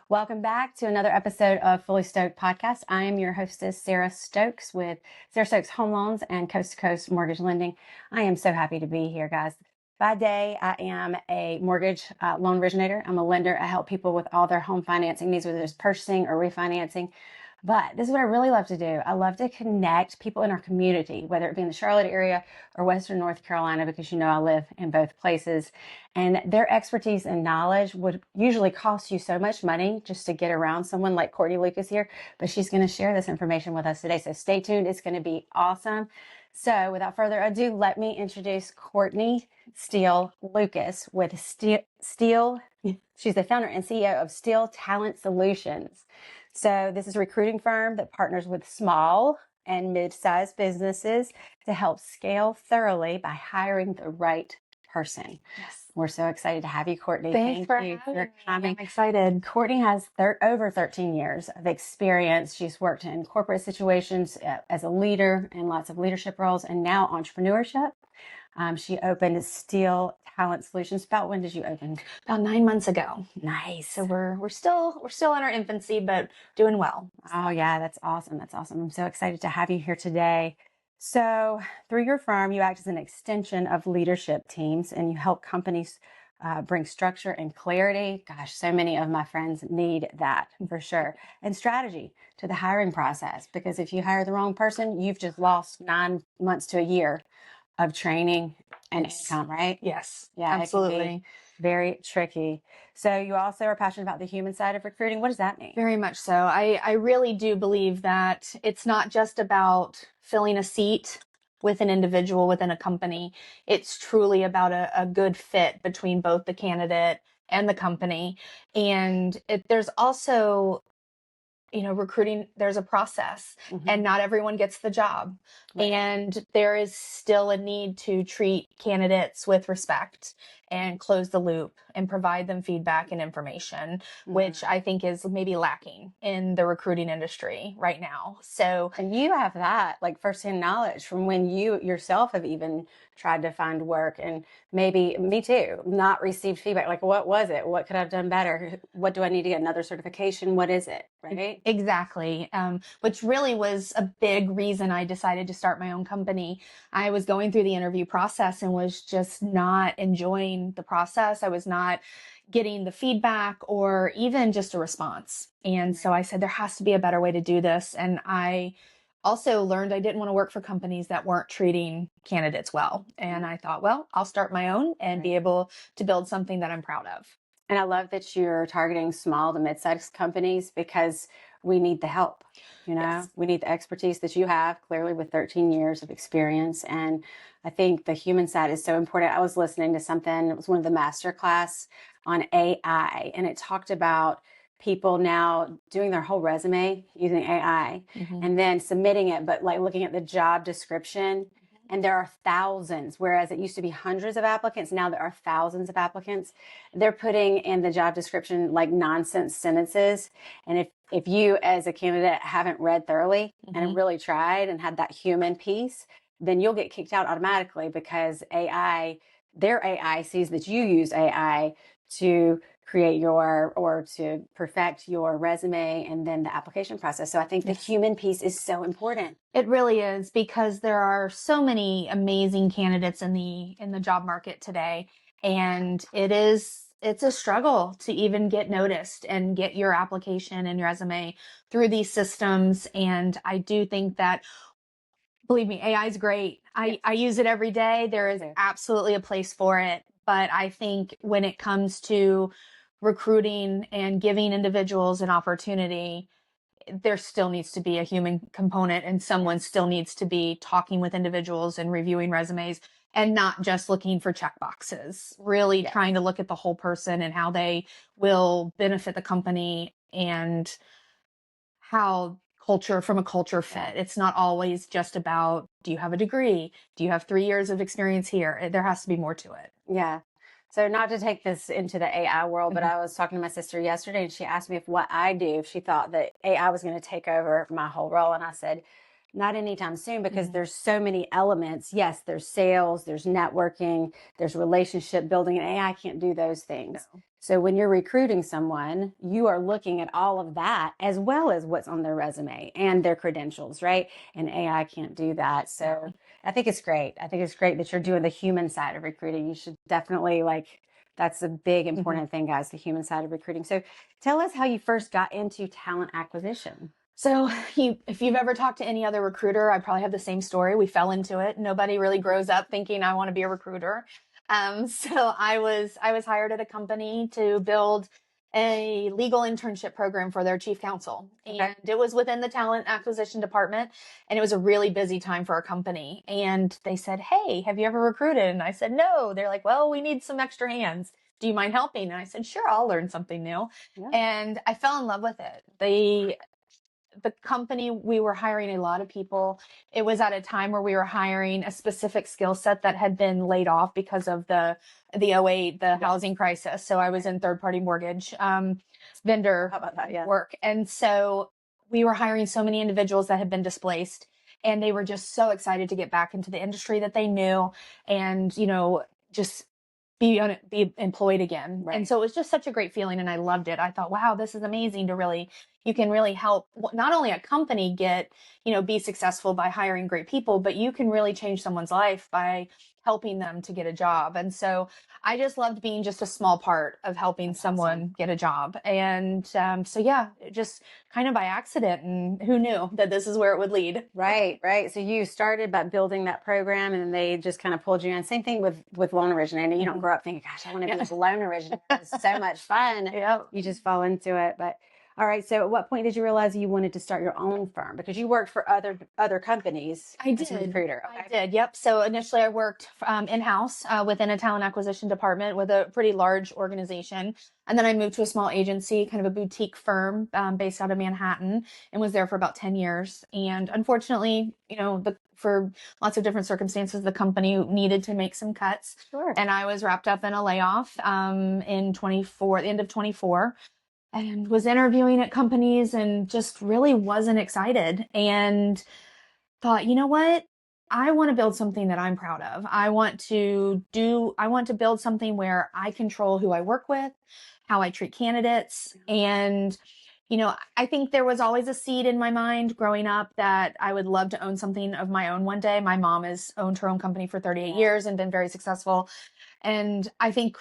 Welcome back to another episode of Fully Stoked Podcast. I am your hostess, Sarah Stokes with Sarah Stokes Home Loans and Coast to Coast Mortgage Lending. I am so happy to be here, guys. By day, I am a mortgage loan originator. I'm a lender. I help people with all their home financing needs, whether it's purchasing or refinancing. But this is what I really love to do. I love to connect people in our community, whether it be in the Charlotte area or Western North Carolina, because you know I live in both places. And their expertise and knowledge would usually cost you so much money just to get around someone like Courtney Lucas here. But she's going to share this information with us today. So stay tuned. It's going to be awesome. So without further ado, let me introduce Courtney Steele Lucas with Steele. She's the founder and CEO of Steele Talent Solutions. So this is a recruiting firm that partners with small and mid-sized businesses to help scale thoroughly by hiring the right person. Yes. We're so excited to have you, Courtney. Thank you you for coming. I'm excited. Courtney has over 13 years of experience. She's worked in corporate situations as a leader in lots of leadership roles and now entrepreneurship. She opened Steele Talent Solutions. About when did you open? About 9 months ago. Nice. So we're still in our infancy, but doing well. Oh yeah, that's awesome. That's awesome. I'm so excited to have you here today. So through your firm, you act as an extension of leadership teams and you help companies bring structure and clarity. Gosh, so many of my friends need that for sure. And strategy to the hiring process, because if you hire the wrong person, you've just lost 9 months to a year of training and income, right? Yes, Yeah, absolutely. It can be very tricky. So you also are passionate about the human side of recruiting. What does that mean? Very much so. I really do believe that it's not just about filling a seat with an individual within a company. It's truly about a good fit between both the candidate and the company. And there's also, recruiting, there's a process and not everyone gets the job. Right. And there is still a need to treat candidates with respect and close the loop and provide them feedback and information, which I think is maybe lacking in the recruiting industry right now. So, and you have that like firsthand knowledge from when you yourself have even tried to find work, and maybe me too, not received feedback. Like, what was it? What could I have done better? What do I need to get another certification? What is it? Right? Exactly. Which really was a big reason I decided to start my own company. I was going through the interview process and was just not enjoying the process. I was not getting the feedback or even just a response. And so I said, there has to be a better way to do this. And I also learned I didn't want to work for companies that weren't treating candidates well. And I thought, well, I'll start my own and be able to build something that I'm proud of. And I love that you're targeting small to mid-sized companies because we need the help. Yes. We need the expertise that you have, clearly with 13 years of experience. And I think the human side is so important. I was listening to something, it was one of the masterclass on AI, and it talked about people now doing their whole resume using AI and then submitting it, but like looking at the job description. And there are thousands, whereas it used to be hundreds of applicants. Now there are thousands of applicants. They're putting in the job description like nonsense sentences. And if you as a candidate haven't read thoroughly and really tried and had that human piece, then you'll get kicked out automatically because their AI sees that you use AI to create or to perfect your resume and then the application process. So I think the human piece is so important. It really is, because there are so many amazing candidates in the job market today. And it's a struggle to even get noticed and get your application and your resume through these systems. And I do think that, believe me, AI is great. I use it every day. There is absolutely a place for it. But I think when it comes to recruiting and giving individuals an opportunity, there still needs to be a human component, and someone still needs to be talking with individuals and reviewing resumes and not just looking for check boxes, really trying to look at the whole person and how they will benefit the company and how from a culture fit. It's not always just about, do you have a degree? Do you have 3 years of experience here? There has to be more to it. Yeah. So not to take this into the AI world, but I was talking to my sister yesterday and she asked me if what I do, if she thought that AI was going to take over my whole role. And I said, Not anytime soon, because there's so many elements. Yes, there's sales, there's networking, there's relationship building, and AI can't do those things. No. So when you're recruiting someone, you are looking at all of that as well as what's on their resume and their credentials, right? And AI can't do that. So I think it's great. I think it's great that you're doing the human side of recruiting. You should definitely that's a big important thing, guys, the human side of recruiting. So tell us how you first got into talent acquisition. So if you've ever talked to any other recruiter, I probably have the same story. We fell into it. Nobody really grows up thinking I want to be a recruiter. So I was hired at a company to build a legal internship program for their chief counsel. And it was within the talent acquisition department. And it was a really busy time for our company. And they said, "Hey, have you ever recruited?" And I said, "No." They're like, "Well, we need some extra hands. Do you mind helping?" And I said, "Sure, I'll learn something new." Yeah. And I fell in love with it. The company, we were hiring a lot of people. It was at a time where we were hiring a specific skill set that had been laid off because of the '08, the housing crisis. So I was in third party mortgage vendor work. And so we were hiring so many individuals that had been displaced, and they were just so excited to get back into the industry that they knew and, just be employed again. Right. And so it was just such a great feeling, and I loved it. I thought, wow, this is amazing you can really help not only a company get, be successful by hiring great people, but you can really change someone's life by helping them to get a job. And so I just loved being just a small part of helping someone get a job. And so, yeah, just kind of by accident, and who knew that this is where it would lead. Right. So you started by building that program, and then they just kind of pulled you in. Same thing with loan originating. You don't grow up thinking, gosh, I want to be a loan originator. It's so much fun. You just fall into it. But all right. So at what point did you realize you wanted to start your own firm? Because you worked for other companies. I did. As a recruiter. Okay. I did. Yep. So initially I worked in-house within a talent acquisition department with a pretty large organization. And then I moved to a small agency, kind of a boutique firm based out of Manhattan, and was there for about 10 years. And unfortunately, for lots of different circumstances, the company needed to make some cuts. Sure. And I was wrapped up in a layoff in the end of 24. And was interviewing at companies and just really wasn't excited, and thought, you know what? I want to build something that I'm proud of. I want to build something where I control who I work with, how I treat candidates. And, I think there was always a seed in my mind growing up that I would love to own something of my own one day. My mom has owned her own company for 38 years and been very successful. And I think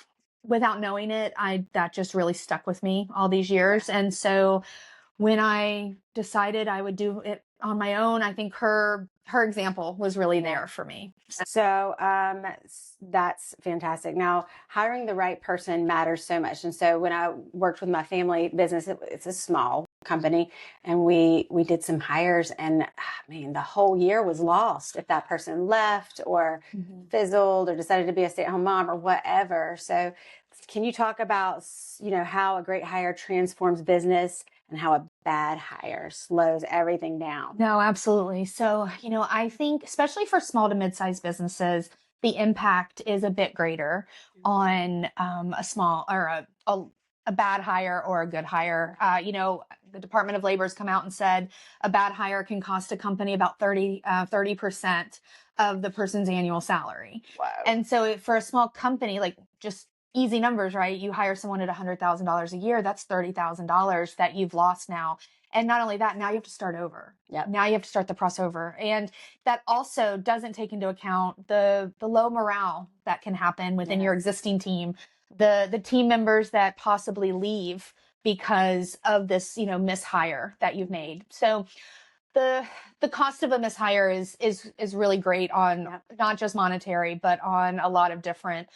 without knowing it, that just really stuck with me all these years. And so when I decided I would do it on my own, I think her example was really there for me. So that's fantastic. Now, hiring the right person matters so much. And so when I worked with my family business, it's a small company, and we did some hires, and the whole year was lost if that person left or fizzled or decided to be a stay-at-home mom or whatever. So can you talk about, how a great hire transforms business and how a bad hire slows everything down? No, absolutely. So, I think especially for small to mid-sized businesses, the impact is a bit greater on a small or a bad hire or a good hire. The Department of Labor has come out and said a bad hire can cost a company about 30% of the person's annual salary. Wow. And so for a small company, like just easy numbers, right? You hire someone at $100,000 a year, that's $30,000 that you've lost now. And not only that, now you have to start over. Yep. Now you have to start the process over. And that also doesn't take into account the low morale that can happen within your existing team, the team members that possibly leave because of this, mishire that you've made. So the cost of a mishire is really great on not just monetary, but on a lot of different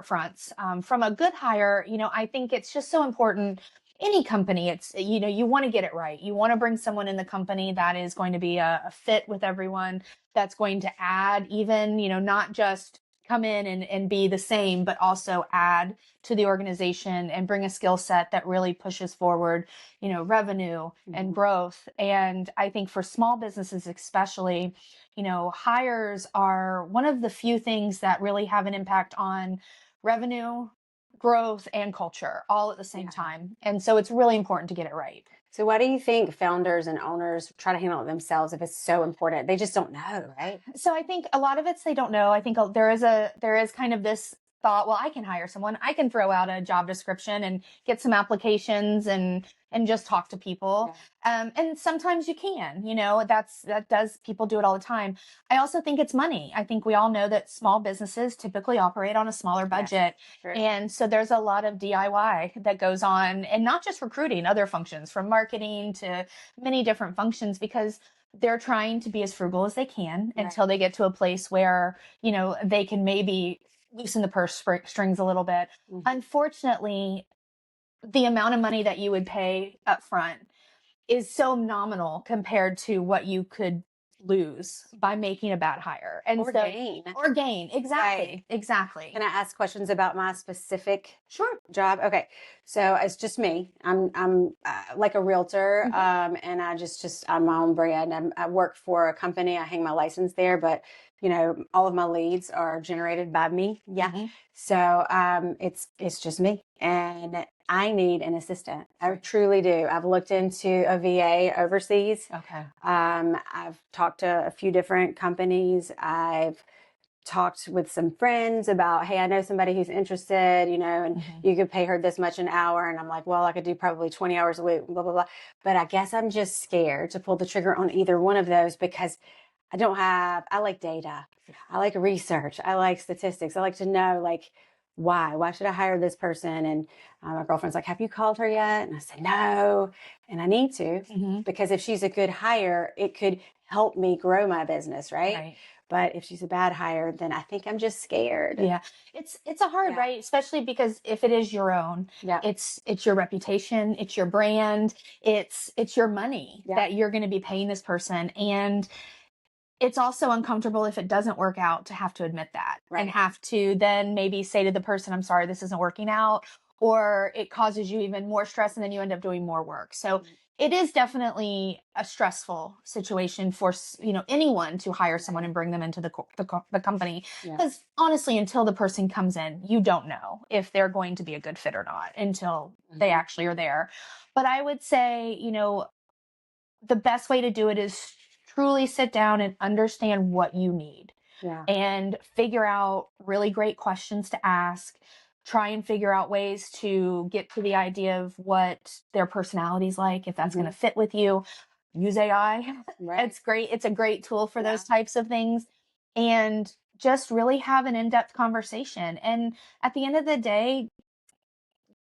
fronts. From a good hire, I think it's just so important. Any company, it's, you want to get it right. You want to bring someone in the company that is going to be a fit with everyone, that's going to add even, not just come in and be the same, but also add to the organization and bring a skill set that really pushes forward, revenue and growth. And I think for small businesses, especially, hires are one of the few things that really have an impact on revenue, growth and culture all at the same time. And so it's really important to get it right. So why do you think founders and owners try to handle it themselves if it's so important? They just don't know, right? So I think a lot of it's they don't know. I think there is kind of this thought, well, I can hire someone. I can throw out a job description and get some applications and just talk to people. Yeah. And sometimes you can, people do it all the time. I also think it's money. I think we all know that small businesses typically operate on a smaller budget. Yes, and so there's a lot of DIY that goes on, and not just recruiting, other functions from marketing to many different functions, because they're trying to be as frugal as they can until they get to a place where, they can maybe loosen the purse strings a little bit. Mm-hmm. Unfortunately, the amount of money that you would pay up front is so nominal compared to what you could lose by making a bad hire. Or gain. Exactly. Right. Exactly. Can I ask questions about my specific Sure. job? Okay. So it's just me. I'm like a realtor. Mm-hmm. And I'm my own brand. I work for a company. I hang my license there, but all of my leads are generated by me. Yeah. Mm-hmm. So, it's just me, and I need an assistant. I truly do. I've looked into a VA overseas. Okay. I've talked to a few different companies. I've talked with some friends about, hey, I know somebody who's interested, and mm-hmm. you could pay her this much an hour. And I'm like, well, I could do probably 20 hours a week, blah, blah, blah. But I guess I'm just scared to pull the trigger on either one of those, because I like data. I like research. I like statistics. I like to know, like, why should I hire this person? And my girlfriend's like, have you called her yet? And I said, no. And I need to, mm-hmm. because if she's a good hire, it could help me grow my business. Right. But if she's a bad hire, then I think I'm just scared. Yeah. It's a hard, right? Especially because if it is your own, it's your reputation, it's your brand, it's your money that you're going to be paying this person. And it's also uncomfortable if it doesn't work out to have to admit that and have to then maybe say to the person, I'm sorry, this isn't working out, or it causes you even more stress and then you end up doing more work. So it is definitely a stressful situation for, anyone to hire someone and bring them into the company. Because honestly, until the person comes in, you don't know if they're going to be a good fit or not until they actually are there. But I would say, the best way to do it is truly sit down and understand what you need and figure out really great questions to ask. Try and figure out ways to get to the idea of what their personality's like, if that's going to fit with you. Use AI. It's great. It's a great tool for those types of things. And just really have an in-depth conversation. And at the end of the day,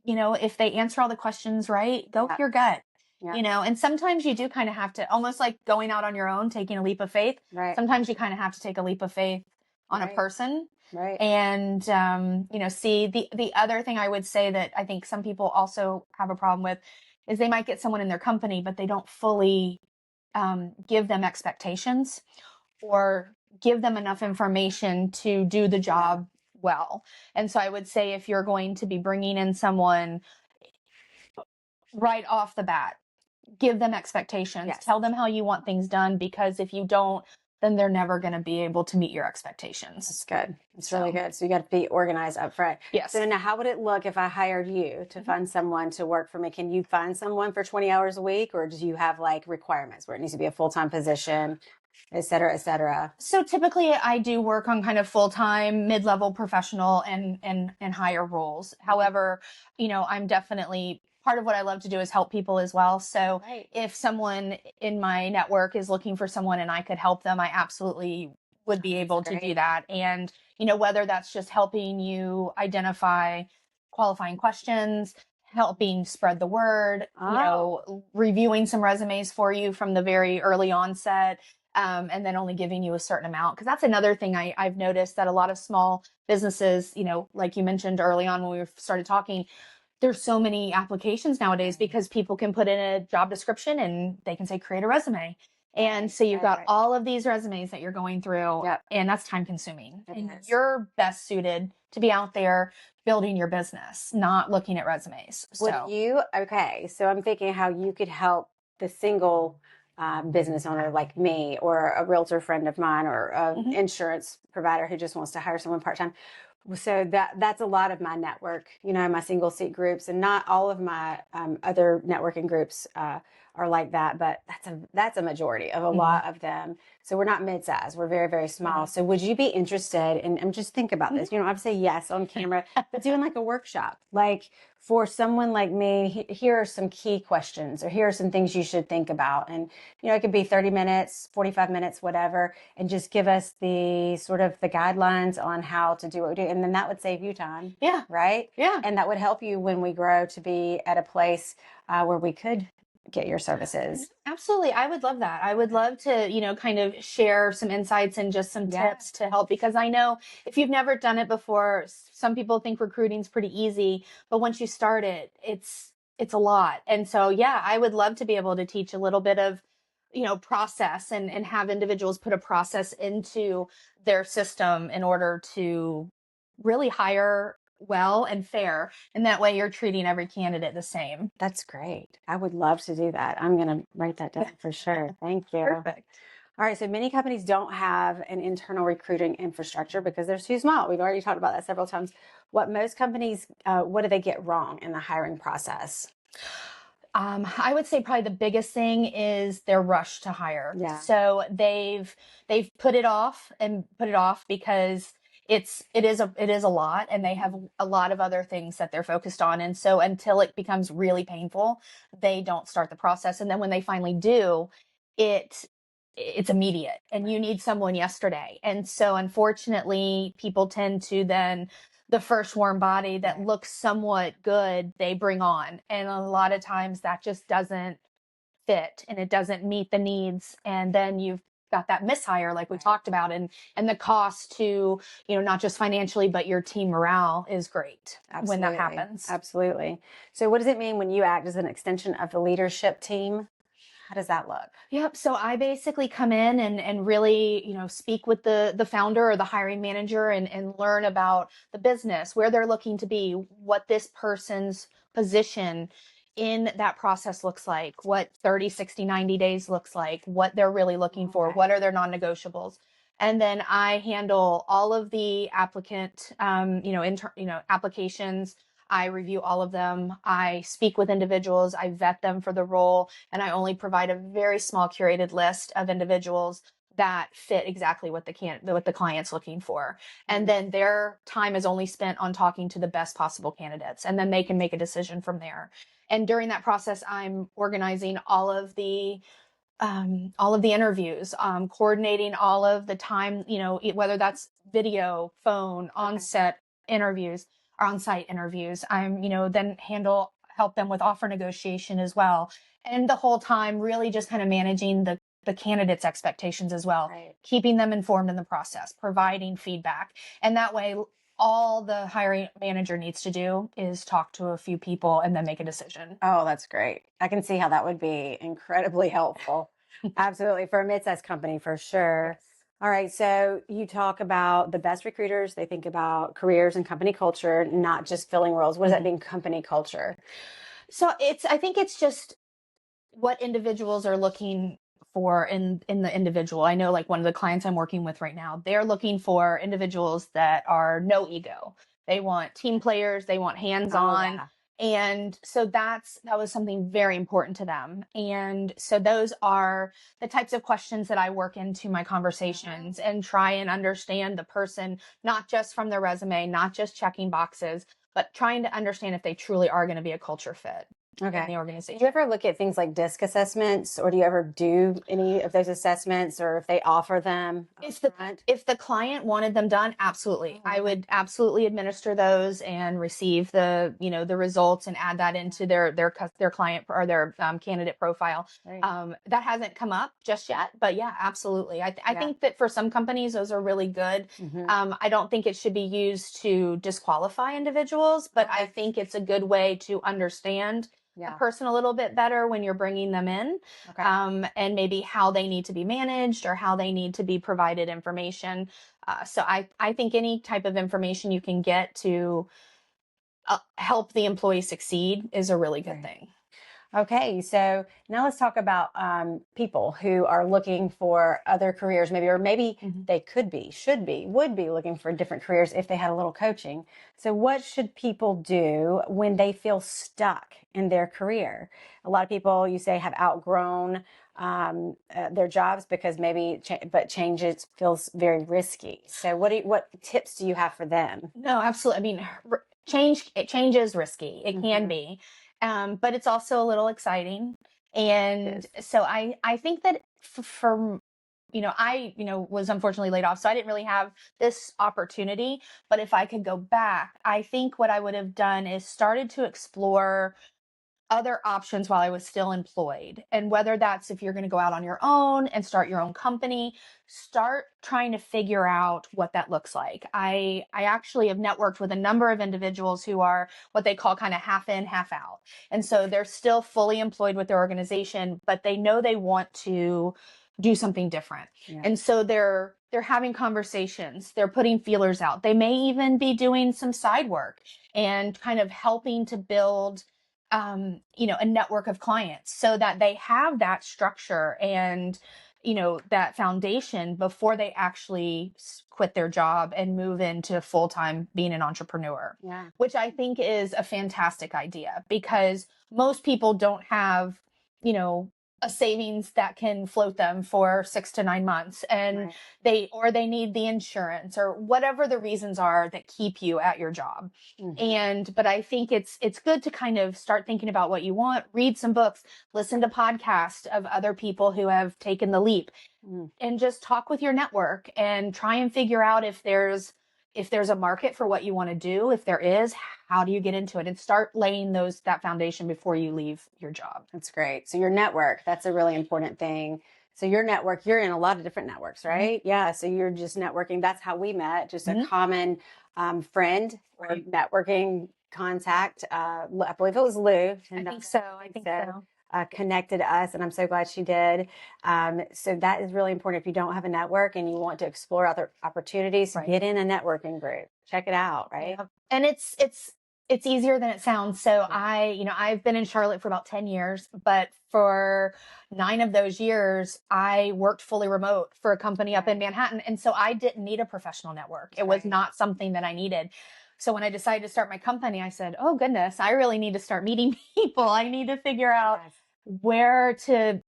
if they answer all the questions right, go with your gut. And sometimes you do kind of have to, almost like going out on your own, taking a leap of faith. Sometimes you kind of have to take a leap of faith on a person. And, see, the other thing I would say that I think some people also have a problem with is they might get someone in their company, but they don't fully give them expectations or give them enough information to do the job well. And so I would say, if you're going to be bringing in someone right off the bat, give them expectations. Tell them how you want things done, because if you don't, then they're never going to be able to meet your expectations. That's good. It's really good. So you got to be organized up front. Yes. So now, how would it look if I hired you to find someone to work for me? Can you find someone for 20 hours a week, or do you have like requirements where it needs to be a full-time position, et cetera, et cetera? So typically I do work on kind of full-time, mid-level professional and higher roles. However, I'm definitely, part of what I love to do is help people as well. So if someone in my network is looking for someone and I could help them, I absolutely would be able to do that. And, whether that's just helping you identify qualifying questions, helping spread the word, reviewing some resumes for you from the very early onset, and then only giving you a certain amount. Because that's another thing I've noticed, that a lot of small businesses, like you mentioned early on when we started talking, there's so many applications nowadays because people can put in a job description and they can say, create a resume. And so you've got all of these resumes that you're going through, and that's time consuming. And you're best suited to be out there building your business, not looking at resumes. So I'm thinking how you could help the single business owner like me, or a realtor friend of mine, or an insurance provider who just wants to hire someone part-time. So that's a lot of my network, my single seat groups, and not all of my other networking groups are like that, but that's a majority of a lot of them. So we're not mid-size, we're very, very small. So would you be interested in, and just think about this, I'd say yes on camera, but doing like a workshop, like for someone like me, here are some key questions, or here are some things you should think about. And, it could be 30 minutes, 45 minutes, whatever, and just give us the sort of the guidelines on how to do what we do. And then that would save you time. Yeah. Right? Yeah. And that would help you when we grow to be at a place where we could get your services. Absolutely. I would love that. I would love to, kind of share some insights and just some tips to help, because I know if you've never done it before, some people think recruiting is pretty easy, but once you start it, it's a lot. And so, yeah, I would love to be able to teach a little bit of, process and have individuals put a process into their system in order to really hire well and fair. And that way you're treating every candidate the same. That's great. I would love to do that. I'm going to write that down for sure. Thank you. Perfect. All right. So many companies don't have an internal recruiting infrastructure because they're too small. We've already talked about that several times. What most companies, what do they get wrong in the hiring process? I would say probably the biggest thing is their rush to hire. Yeah. So they've put it off because it is a lot, and they have a lot of other things that they're focused on. And so until it becomes really painful, they don't start the process. And then when they finally do, it's immediate, and you need someone yesterday. And so unfortunately, people tend to then, the first warm body that looks somewhat good, they bring on. And a lot of times that just doesn't fit, and it doesn't meet the needs. And then you've got that mishire, like we talked about, and the cost to, not just financially, but your team morale is great. Absolutely. When that happens. Absolutely. So what does it mean when you act as an extension of the leadership team? How does that look? Yep. So I basically come in and really, speak with the founder or the hiring manager and learn about the business, where they're looking to be, what this person's position in that process looks like, what 30, 60, 90 days looks like, what they're really looking for, what are their non-negotiables. And then I handle all of the applicant, applications. I review all of them. I speak with individuals. I vet them for the role, and I only provide a very small curated list of individuals that fit exactly what the client's looking for. And then their time is only spent on talking to the best possible candidates, and then they can make a decision from there. And during that process, I'm organizing all of the interviews, coordinating all of the time, whether that's video, phone, on-set interviews, or on-site interviews. I'm, then help them with offer negotiation as well. And the whole time really just kind of managing the candidate's expectations as well, keeping them informed in the process, providing feedback. And that way, all the hiring manager needs to do is talk to a few people and then make a decision. Oh, that's great. I can see how that would be incredibly helpful. Absolutely. For a mid-sized company, for sure. Yes. All right. So you talk about the best recruiters. They think about careers and company culture, not just filling roles. What does that mean, company culture? So I think it's just what individuals are looking for in the individual. I know, like, one of the clients I'm working with right now, they're looking for individuals that are no ego. They want team players. They want hands-on. Oh, yeah. And so that was something very important to them. And so those are the types of questions that I work into my conversations and try and understand the person, not just from their resume, not just checking boxes, but trying to understand if they truly are going to be a culture fit. In the organization. Do you ever look at things like DISC assessments, or do you ever do any of those assessments, or if they offer them? If the client wanted them done, absolutely. I would absolutely administer those and receive the results and add that into their client or their candidate profile. Right. That hasn't come up just yet, but yeah, absolutely. I think that for some companies, those are really good. Mm-hmm. I don't think it should be used to disqualify individuals, but I think it's a good way to understand a person a little bit better when you're bringing them in, and maybe how they need to be managed or how they need to be provided information. So I think any type of information you can get to help the employee succeed is a really good thing. Okay, so now let's talk about people who are looking for other careers, maybe, or maybe they could be, should be, would be looking for different careers if they had a little coaching. So, what should people do when they feel stuck in their career? A lot of people, you say, have outgrown their jobs because maybe, but change it feels very risky. So, what tips do you have for them? No, absolutely. I mean, change is risky. It can be, but it's also a little exciting. And so I think that for I was unfortunately laid off, so I didn't really have this opportunity. But if I could go back, I think what I would have done is started to explore other options while I was still employed. And whether that's if you're going to go out on your own and start your own company, start trying to figure out what that looks like. I actually have networked with a number of individuals who are what they call kind of half in, half out. And so they're still fully employed with their organization, but they know they want to do something different. Yeah. And so they're having conversations, they're putting feelers out. They may even be doing some side work and kind of helping to build a network of clients so that they have that structure and, that foundation before they actually quit their job and move into full-time being an entrepreneur. Yeah. Which I think is a fantastic idea because most people don't have, a savings that can float them for 6 to 9 months and they need the insurance or whatever the reasons are that keep you at your job. But I think it's good to kind of start thinking about what you want, read some books, listen to podcasts of other people who have taken the leap and just talk with your network and try and figure out if there's a market for what you want to do. If there is, how do you get into it and start laying that foundation before you leave your job? That's great. So your network, that's a really important thing. So your network, you're in a lot of different networks, right? Yeah. So you're just networking. That's how we met, just a common friend or networking contact. I believe it was Lou. I think so. Connected us, and I'm so glad she did. So that is really important. If you don't have a network and you want to explore other opportunities, get in a networking group. Check it out, right? Yeah. And it's easier than it sounds. So I've been in Charlotte for about 10 years, but for 9 of those years, I worked fully remote for a company up in Manhattan. And so I didn't need a professional network. It was not something that I needed. So when I decided to start my company, I said, oh goodness, I really need to start meeting people. I need to figure out where to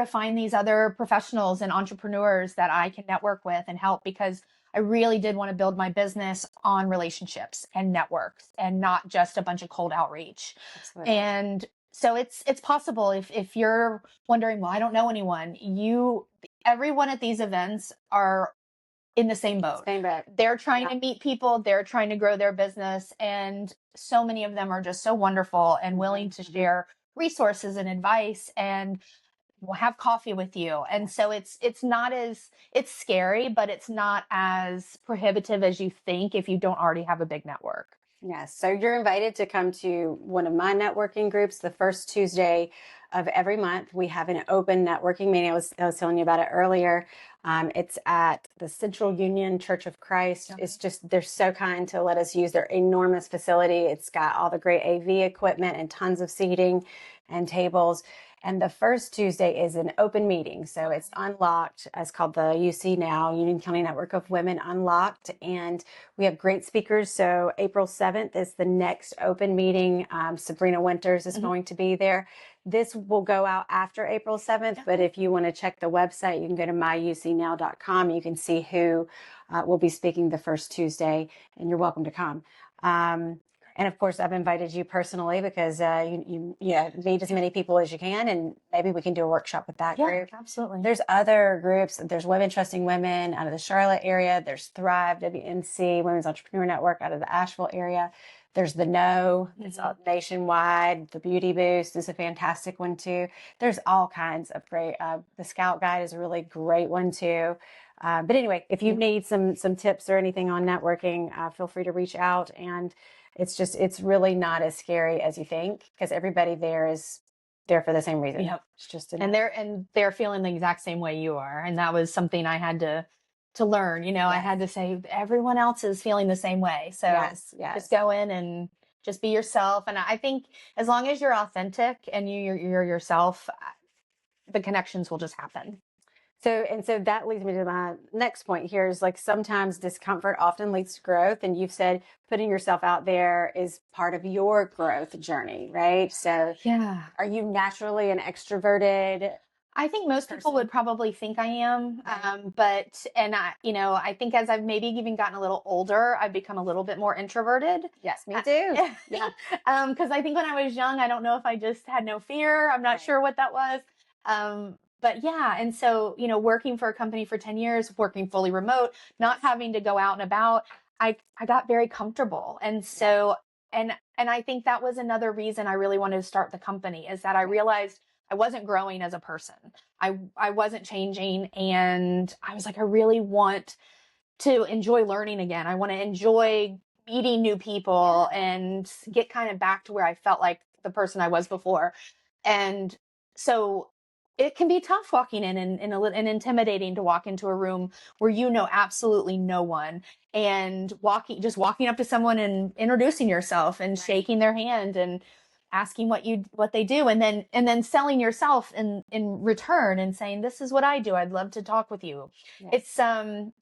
find these other professionals and entrepreneurs that I can network with and help, because I really did want to build my business on relationships and networks and not just a bunch of cold outreach. Absolutely. And so it's possible if you're wondering, well, I don't know anyone, everyone at these events are in the same boat. They're trying to meet people. They're trying to grow their business. And so many of them are just so wonderful and willing to share resources and advice and will have coffee with you. And so it's scary, but it's not as prohibitive as you think if you don't already have a big network. Yes. So you're invited to come to one of my networking groups the first Tuesday of every month. We have an open networking meeting. I was telling you about it earlier. It's at the Central Union Church of Christ. Okay. It's just, they're so kind to let us use their enormous facility. It's got all the great AV equipment and tons of seating and tables. And the first Tuesday is an open meeting. So it's unlocked. It's called the UC Now, Union County Network of Women Unlocked. And we have great speakers. So April 7th is the next open meeting. Sabrina Winters is going to be there. This will go out after April 7th. But if you want to check the website, you can go to myucnow.com. You can see who will be speaking the first Tuesday, and you're welcome to come. And of course, I've invited you personally because you meet as many people as you can, and maybe we can do a workshop with that group. Absolutely. There's other groups. There's Women Trusting Women out of the Charlotte area. There's Thrive, WNC, Women's Entrepreneur Network out of the Asheville area. There's the No, it's nationwide. The Beauty Boost is a fantastic one too. There's all kinds of great. The Scout Guide is a really great one too. But anyway, if you need some tips or anything on networking, feel free to reach out. And it's really not as scary as you think, because everybody there is there for the same reason. Yep. It's just they're feeling the exact same way you are. And that was something I had to learn. I had to say everyone else is feeling the same way. So just go in and just be yourself. And I think as long as you're authentic and you're yourself, the connections will just happen. So that leads me to my next point here is like sometimes discomfort often leads to growth. And you've said putting yourself out there is part of your growth journey, right? So Yeah. are you naturally an extroverted? I think most people would probably think I am. I think as I've maybe even gotten a little older, I've become a little bit more introverted. Yes, me too. Yeah. Because I think when I was young, I don't know if I just had no fear. I'm not sure what that was. But yeah. And so, working for a company for 10 years, working fully remote, not having to go out and about, I got very comfortable. And so, and I think that was another reason I really wanted to start the company, is that I realized I wasn't growing as a person. I wasn't changing. And I was like, I really want to enjoy learning again. I want to enjoy meeting new people and get kind of back to where I felt like the person I was before. And so it can be tough walking in and intimidating to walk into a room where you know absolutely no one, and just walking up to someone and introducing yourself and shaking their hand and asking what they do, and then selling yourself in return and saying, this is what I do, I'd love to talk with you. Yes.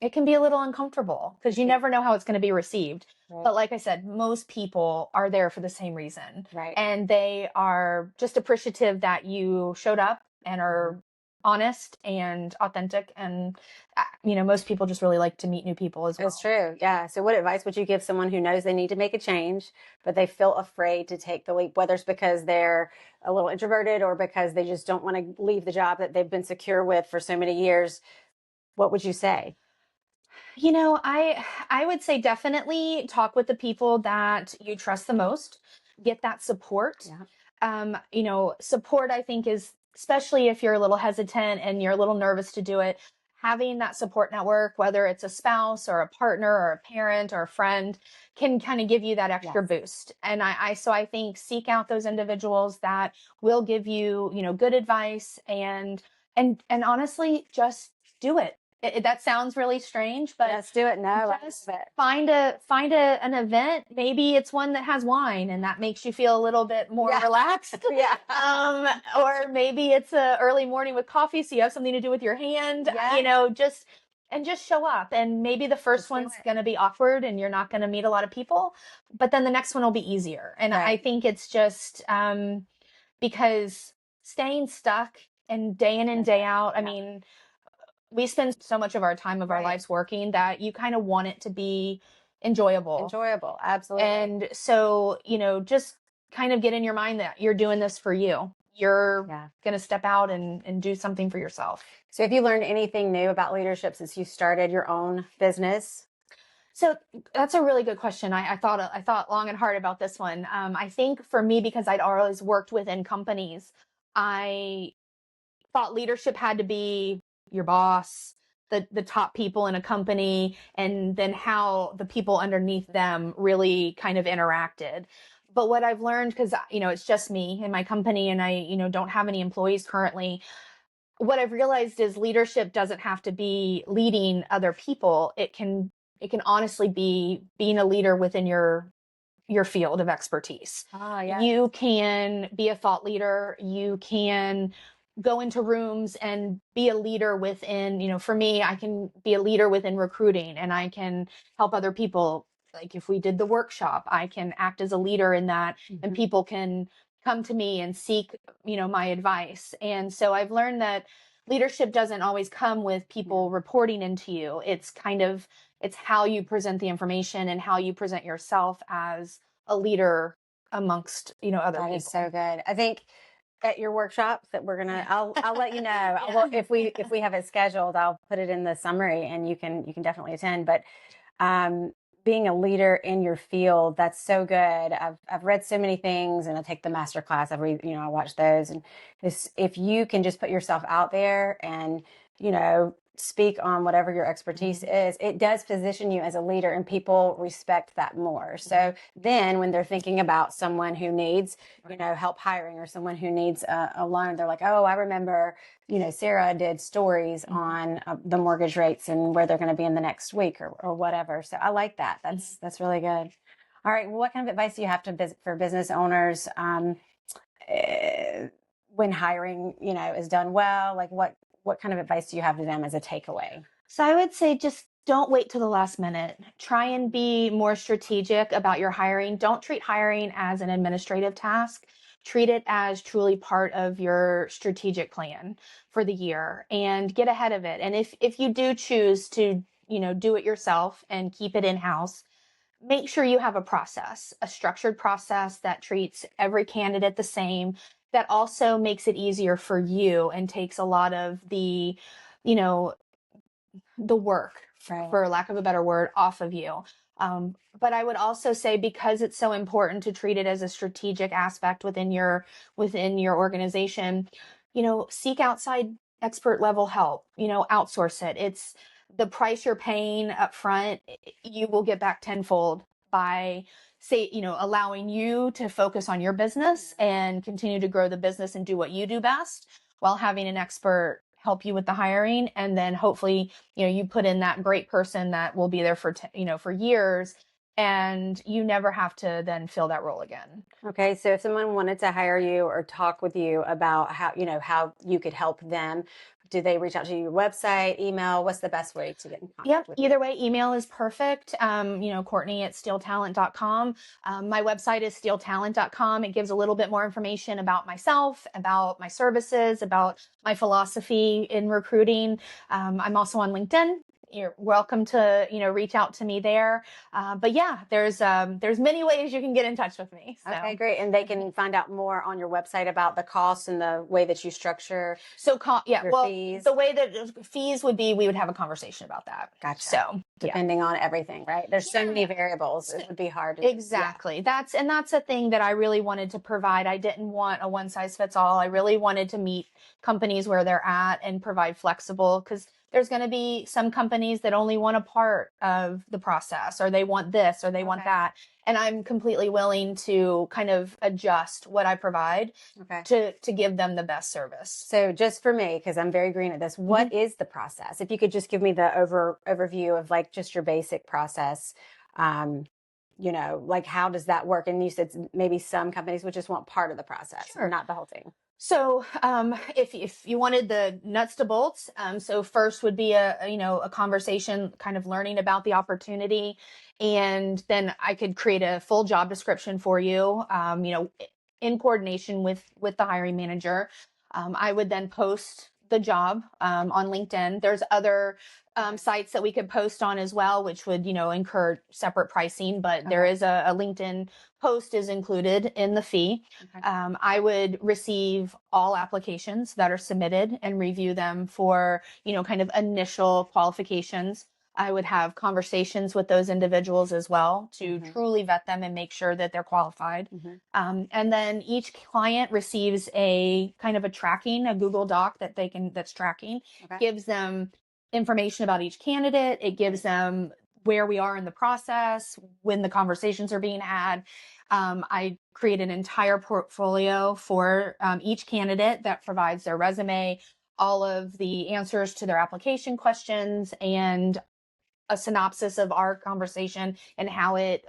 It can be a little uncomfortable because you never know how it's going to be received. Right. But like I said, most people are there for the same reason. Right. And they are just appreciative that you showed up and are honest and authentic. And, most people just really like to meet new people as well. That's true. Yeah. So what advice would you give someone who knows they need to make a change, but they feel afraid to take the leap, whether it's because they're a little introverted or because they just don't want to leave the job that they've been secure with for so many years? What would you say? I would say definitely talk with the people that you trust the most, get that support. Support, I think, is, especially if you're a little hesitant and you're a little nervous to do it, having that support network, whether it's a spouse or a partner or a parent or a friend, can kind of give you that extra boost. And so I think seek out those individuals that will give you, good advice, and honestly, just do it. That sounds really strange, but let's do it. No, just find an event. Maybe it's one that has wine, and that makes you feel a little bit more relaxed. Or maybe it's a early morning with coffee, so you have something to do with your hand. Just show up. And maybe the first one's going to be awkward, and you're not going to meet a lot of people, but then the next one will be easier. And I think it's just because staying stuck and day in and day out. I mean, we spend so much of our time of our lives working that you kind of want it to be enjoyable. Absolutely. And so, just kind of get in your mind that you're doing this for you. You're going to step out and do something for yourself. So have you learned anything new about leadership since you started your own business? So that's a really good question. I thought long and hard about this one. I think for me, because I'd always worked within companies, I thought leadership had to be your boss, the top people in a company, and then how the people underneath them really kind of interacted. But what I've learned, because, it's just me and my company, and I, don't have any employees currently. What I've realized is leadership doesn't have to be leading other people. It can honestly be being a leader within your field of expertise. You can be a thought leader. You can go into rooms and be a leader within, for me, I can be a leader within recruiting, and I can help other people. Like if we did the workshop, I can act as a leader in that, and people can come to me and seek, my advice. And so I've learned that leadership doesn't always come with people reporting into you. It's how you present the information and how you present yourself as a leader amongst, other people. That is so good. I think at your workshops that we're gonna, I'll let you know. If we have it scheduled, I'll put it in the summary, and you can definitely attend. But being a leader in your field, that's so good. I've read so many things, and I take the master class. I watch those, and if you can just put yourself out there and speak on whatever your expertise is, it does position you as a leader, and people respect that more. So then when they're thinking about someone who needs, help hiring, or someone who needs a loan, they're like, oh, I remember, Sarah did stories on the mortgage rates and where they're going to be in the next week or whatever. So I like that. That's really good. All right. Well, what kind of advice do you have for business owners when hiring, is done well? Like what kind of advice do you have to them as a takeaway? So I would say just don't wait till the last minute. Try and be more strategic about your hiring. Don't treat hiring as an administrative task. Treat it as truly part of your strategic plan for the year and get ahead of it. And if you do choose to, do it yourself and keep it in-house, make sure you have a process, a structured process that treats every candidate the same, that also makes it easier for you and takes a lot of you know, the work, Right. for lack of a better word, off of you. But I would also say, because it's so important to treat it as a strategic aspect within your organization, seek outside expert level help, outsource it. It's the price you're paying up front, you will get back tenfold by allowing you to focus on your business and continue to grow the business and do what you do best, while having an expert help you with the hiring. And then hopefully, you put in that great person that will be there for, for years, and you never have to then fill that role again. Okay. So if someone wanted to hire you or talk with you about how you could help them, do they reach out to your website, email? What's the best way to get in contact with you? Either way, email is perfect. Courtney at steeltalent.com. My website is steeltalent.com. It gives a little bit more information about myself, about my services, about my philosophy in recruiting. I'm also on LinkedIn. You're welcome to, reach out to me there. But yeah, there's many ways you can get in touch with me. So. Okay, great. And they can find out more on your website about the costs and the way that you structure fees. The way that fees would be, we would have a conversation about that. Gotcha. So depending on everything, right? There's so many variables. It would be hard to exactly. That's a thing that I really wanted to provide. I didn't want a one size fits all. I really wanted to meet companies where they're at and provide flexible, because there's going to be some companies that only want a part of the process, or they want this, or they want that. And I'm completely willing to kind of adjust what I provide to give them the best service. So just for me, because I'm very green at this, what is the process? If you could just give me the overview of like just your basic process, like how does that work? And you said maybe some companies would just want part of the process, not the whole thing. So, if you wanted the nuts to bolts, so first would be a conversation, kind of learning about the opportunity, and then I could create a full job description for you, in coordination with the hiring manager. I would then post the job on LinkedIn. There's other sites that we could post on as well, which would, incur separate pricing, but there is a LinkedIn post is included in the fee. I would receive all applications that are submitted and review them for, kind of initial qualifications. I would have conversations with those individuals as well to truly vet them and make sure that they're qualified. And then each client receives a kind of a Google Doc that's tracking, gives them information about each candidate. It gives them where we are in the process, when the conversations are being had. I create an entire portfolio for each candidate that provides their resume, all of the answers to their application questions, and a synopsis of our conversation and how it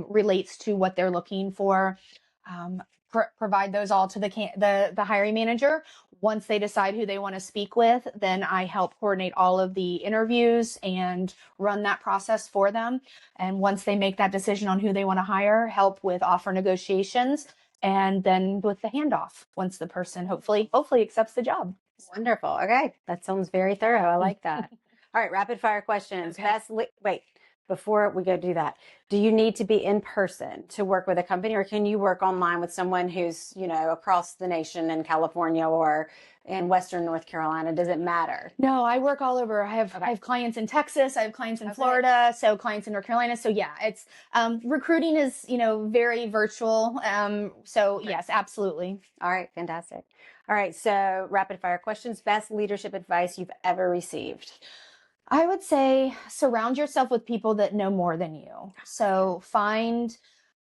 relates to what they're looking for. Provide those all to the hiring manager. Once they decide who they want to speak with, then I help coordinate all of the interviews and run that process for them. And once they make that decision on who they want to hire, help with offer negotiations, and then with the handoff once the person hopefully accepts the job. Wonderful. Okay. That sounds very thorough. I like that. All right. Rapid fire questions. Wait, before we go do that, do you need to be in person to work with a company, or can you work online with someone who's, across the nation in California or in Western North Carolina? Does it matter? No, I work all over. I have clients in Texas. I have clients in Florida. So clients in North Carolina. So yeah, it's, recruiting is, very virtual. Yes, absolutely. All right. Fantastic. All right. So rapid fire questions. Best leadership advice you've ever received? I would say surround yourself with people that know more than you. So find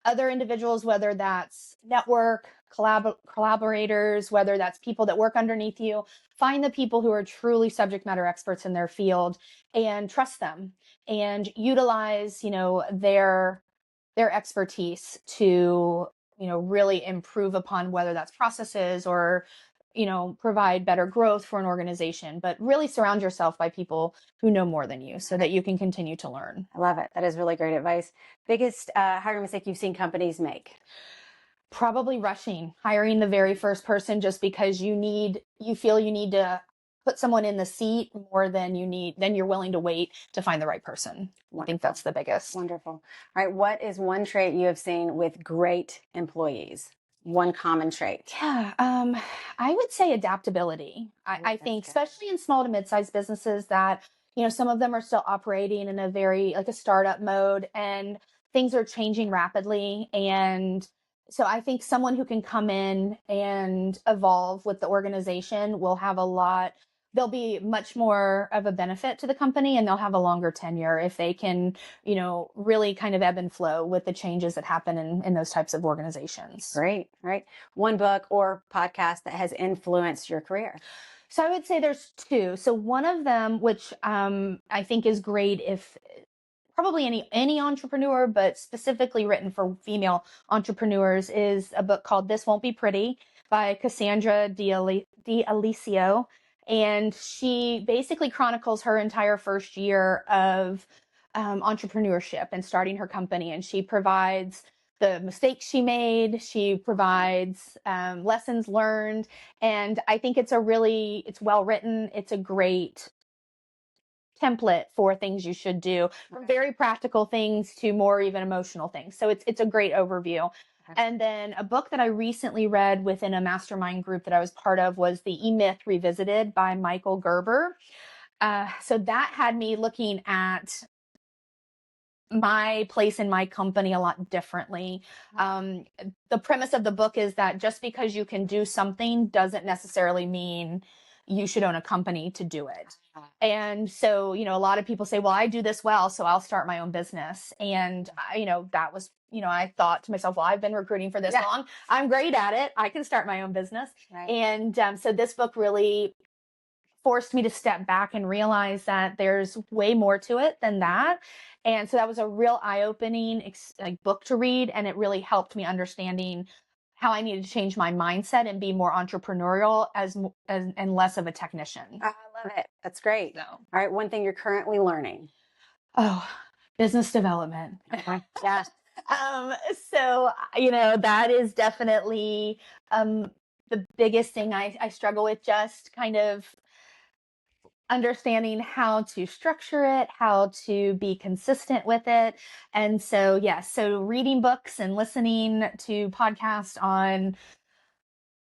other individuals, whether that's network, collaborators, whether that's people that work underneath you. Find the people who are truly subject matter experts in their field and trust them, and utilize, their their expertise to, really improve upon whether that's processes or, provide better growth for an organization, but really surround yourself by people who know more than you so that you can continue to learn. I love it. That is really great advice. Biggest hiring mistake you've seen companies make? Probably rushing, hiring the very first person just because you feel you need to put someone in the seat more than you're willing to wait to find the right person. Wonderful. I think that's the biggest. Wonderful. All right. What is one trait you have seen with great employees? One common trait. Yeah, I would say adaptability. I think, good. especially in small to mid-sized businesses, that some of them are still operating in a very like a startup mode, and things are changing rapidly. And so I think someone who can come in and evolve with the organization will have a lot. They'll be much more of a benefit to the company, and they'll have a longer tenure if they can, really kind of ebb and flow with the changes that happen in those types of organizations. Great. All right. One book or podcast that has influenced your career. So I would say there's two. So one of them, which I think is great if probably any entrepreneur, but specifically written for female entrepreneurs, is a book called This Won't Be Pretty by Cassandra D'Alicio. And she basically chronicles her entire first year of entrepreneurship and starting her company. And she provides the mistakes she made. She provides lessons learned. And I think it's well written. It's a great template for things you should do, from very practical things to more even emotional things. So it's a great overview. And then a book that I recently read within a mastermind group that I was part of was The E-Myth Revisited by Michael Gerber. So that had me looking at my place in my company a lot differently. The premise of the book is that just because you can do something doesn't necessarily mean you should own a company to do it. And so, a lot of people say, well, I do this well, so I'll start my own business. And, that was, I thought to myself, well, I've been recruiting for this long. I'm great at it. I can start my own business. Right. And so this book really forced me to step back and realize that there's way more to it than that. And so that was a real eye-opening book to read. And it really helped me understanding how I needed to change my mindset and be more entrepreneurial and less of a technician. I love it. That's great. So. All right. One thing you're currently learning. Oh, business development. Okay. Yeah. So, that is definitely the biggest thing I struggle with, just kind of understanding how to structure it, how to be consistent with it. And so, so reading books and listening to podcasts on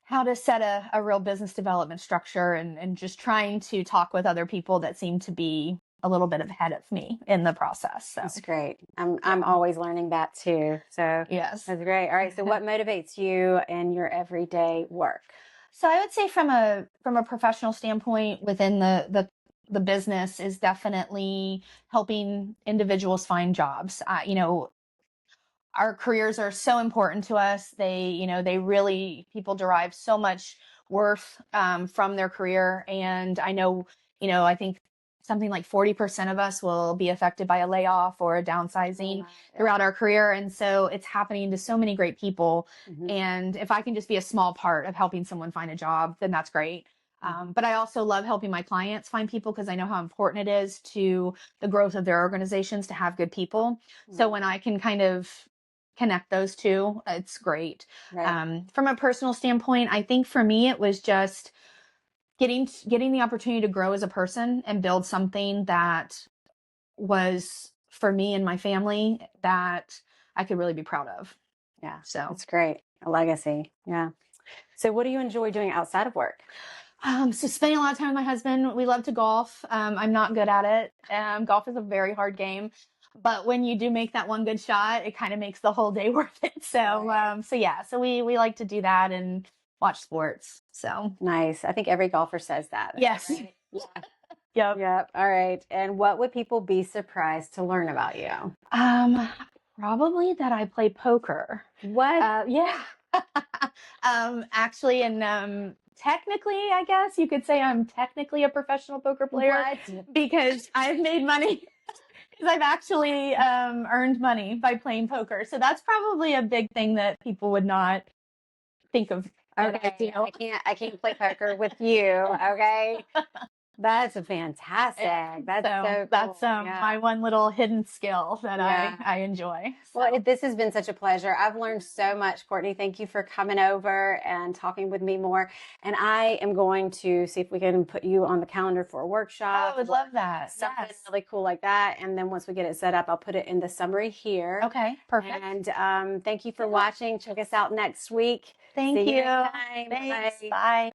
how to set a real business development structure, and just trying to talk with other people that seem to be a little bit ahead of me in the process. So that's great. I'm always learning that too. So yes, that's great. All right. So what motivates you in your everyday work? So I would say from a professional standpoint within the business is definitely helping individuals find jobs. Our careers are so important to us. They really, people derive so much worth from their career. And I know, I think something like 40% of us will be affected by a layoff or a downsizing throughout our career. And so it's happening to so many great people. Mm-hmm. And if I can just be a small part of helping someone find a job, then that's great. But I also love helping my clients find people, because I know how important it is to the growth of their organizations to have good people. Mm-hmm. So when I can kind of connect those two, it's great. Right. From a personal standpoint, I think for me, it was just getting the opportunity to grow as a person and build something that was for me and my family that I could really be proud of. Yeah. So it's great. A legacy. Yeah. So what do you enjoy doing outside of work? So spending a lot of time with my husband. We love to golf. I'm not good at it. Golf is a very hard game, but when you do make that one good shot, it kind of makes the whole day worth it. So, right. So we like to do that and watch sports. So nice. I think every golfer says that. Yes. Right? Yeah. Yep. All right. And what would people be surprised to learn about you? Probably that I play poker. What? Yeah. Actually, and technically, I guess you could say I'm technically a professional poker player. What? Because I've made money I've actually earned money by playing poker. So that's probably a big thing that people would not think of. Okay, I can't play poker with you. Okay. That's fantastic. That's so that's cool. Yeah. my one little hidden skill that Yeah. I enjoy. So. Well, this has been such a pleasure. I've learned so much, Courtney. Thank you for coming over and talking with me more. And I am going to see if we can put you on the calendar for a workshop. I would love that. Something Yes. really cool like that. And then once we get it set up, I'll put it in the summary here. Okay, perfect. And thank you for watching. Check us out next week. Thank See you. next time. Thanks. Bye. Bye.